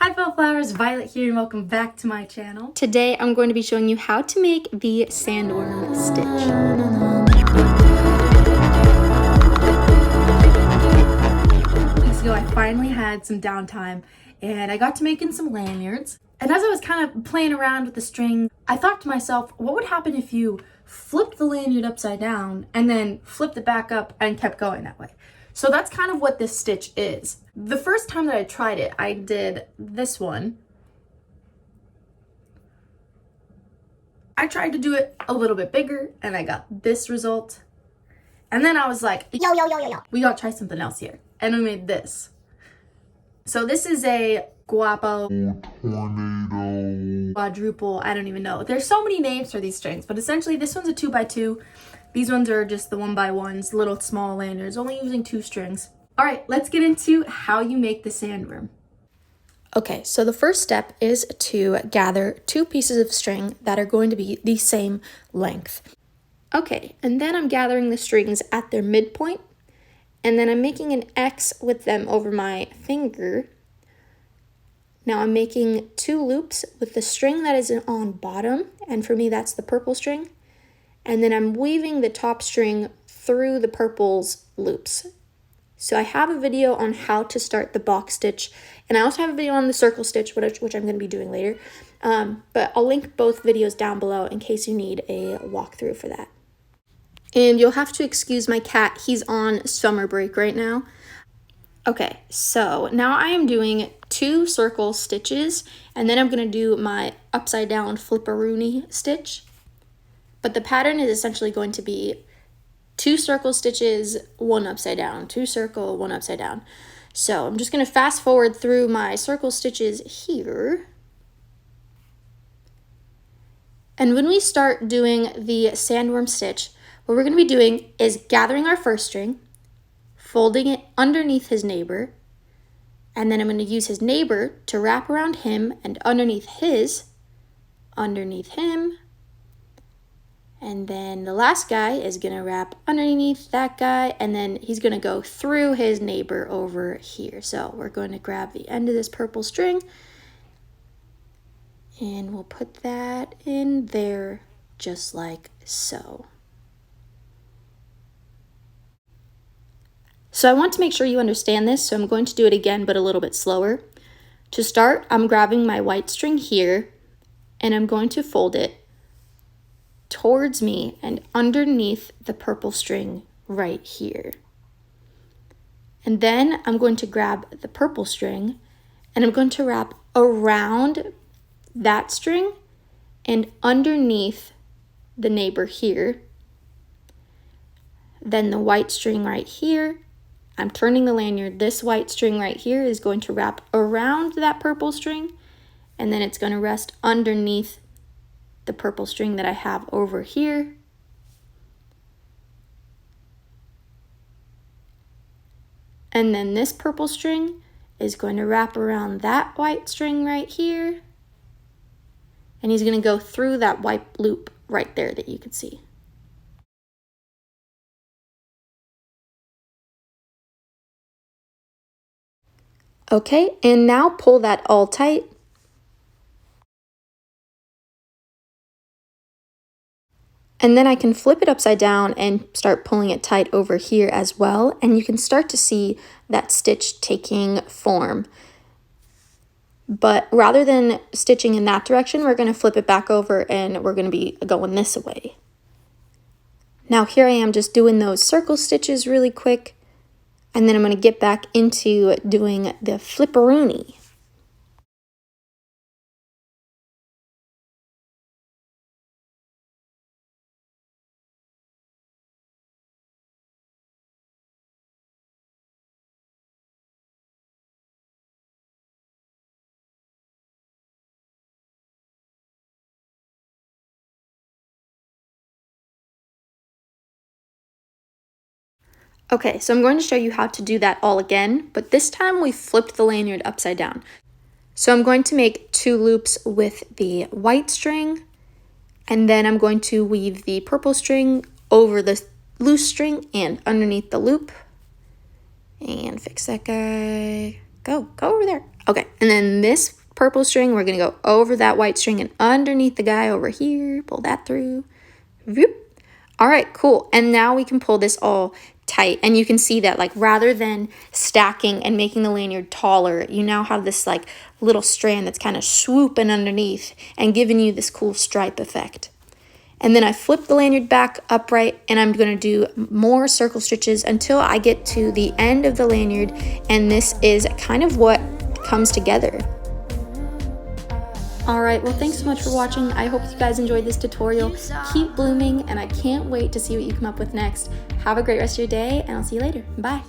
Hi Bellflowers, Violet here and welcome back to my channel. Today I'm going to be showing you how to make the sandworm stitch. Weeks ago I finally had some downtime and I got to making some lanyards. And as I was kind of playing around with the string, I thought to myself, what would happen if you flipped the lanyard upside down and then flipped it back up and kept going that way? So that's kind of what this stitch is. The first time that I tried it, I did this one. I tried to do it a little bit bigger and I got this result. And then I was like, yo, we gotta try something else here. And we made this. So this is a guapo, tornado, quadruple, I don't even know. There's so many names for these strings, but essentially this one's a 2x2. These ones are just the 1x1s, little small lanyards, only using 2 strings. All right, let's get into how you make the sandworm. Okay, so the first step is to gather 2 pieces of string that are going to be the same length. Okay, and then I'm gathering the strings at their midpoint, and then I'm making an X with them over my finger. Now I'm making 2 loops with the string that is on bottom, and for me that's the purple string. And then I'm weaving the top string through the purple's loops. So I have a video on how to start the box stitch, and I also have a video on the circle stitch, which I'm going to be doing later. But I'll link both videos down below in case you need a walkthrough for that. And you'll have to excuse my cat. He's on summer break right now. Okay, so now I am doing 2 circle stitches, and then I'm going to do my upside down flipperoonie stitch. But the pattern is essentially going to be 2 circle stitches, 1 upside down, 2 circle, 1 upside down. So I'm just going to fast forward through my circle stitches here. And when we start doing the sandworm stitch, what we're going to be doing is gathering our first string, folding it underneath his neighbor, and then I'm going to use his neighbor to wrap around him and underneath him, and then the last guy is going to wrap underneath that guy, and then he's going to go through his neighbor over here. So we're going to grab the end of this purple string, and we'll put that in there just like so. So I want to make sure you understand this, so I'm going to do it again, but a little bit slower. To start, I'm grabbing my white string here, and I'm going to fold it towards me and underneath the purple string right here. And then I'm going to grab the purple string and I'm going to wrap around that string and underneath the neighbor here. Then the white string right here, I'm turning the lanyard. This white string right here is going to wrap around that purple string, and then it's going to rest underneath the purple string that I have over here. And then this purple string is going to wrap around that white string right here. And he's going to go through that white loop right there that you can see. Okay, and now pull that all tight. And then I can flip it upside down and start pulling it tight over here as well. And you can start to see that stitch taking form. But rather than stitching in that direction, we're going to flip it back over and we're going to be going this way. Now here I am just doing those circle stitches really quick. And then I'm going to get back into doing the flipperoonie. Okay, so I'm going to show you how to do that all again, but this time we flipped the lanyard upside down. So I'm going to make 2 loops with the white string, and then I'm going to weave the purple string over the loose string and underneath the loop. And fix that guy. Go over there. Okay, and then this purple string, we're gonna go over that white string and underneath the guy over here, pull that through. Whoop. All right, cool. And now we can pull this all tight, and you can see that, like, rather than stacking and making the lanyard taller, you now have this like little strand that's kind of swooping underneath and giving you this cool stripe effect. And then I flip the lanyard back upright, and I'm going to do more circle stitches until I get to the end of the lanyard, and this is kind of what comes together. Alright, well, thanks so much for watching. I hope you guys enjoyed this tutorial. Keep blooming, and I can't wait to see what you come up with next. Have a great rest of your day, and I'll see you later. Bye!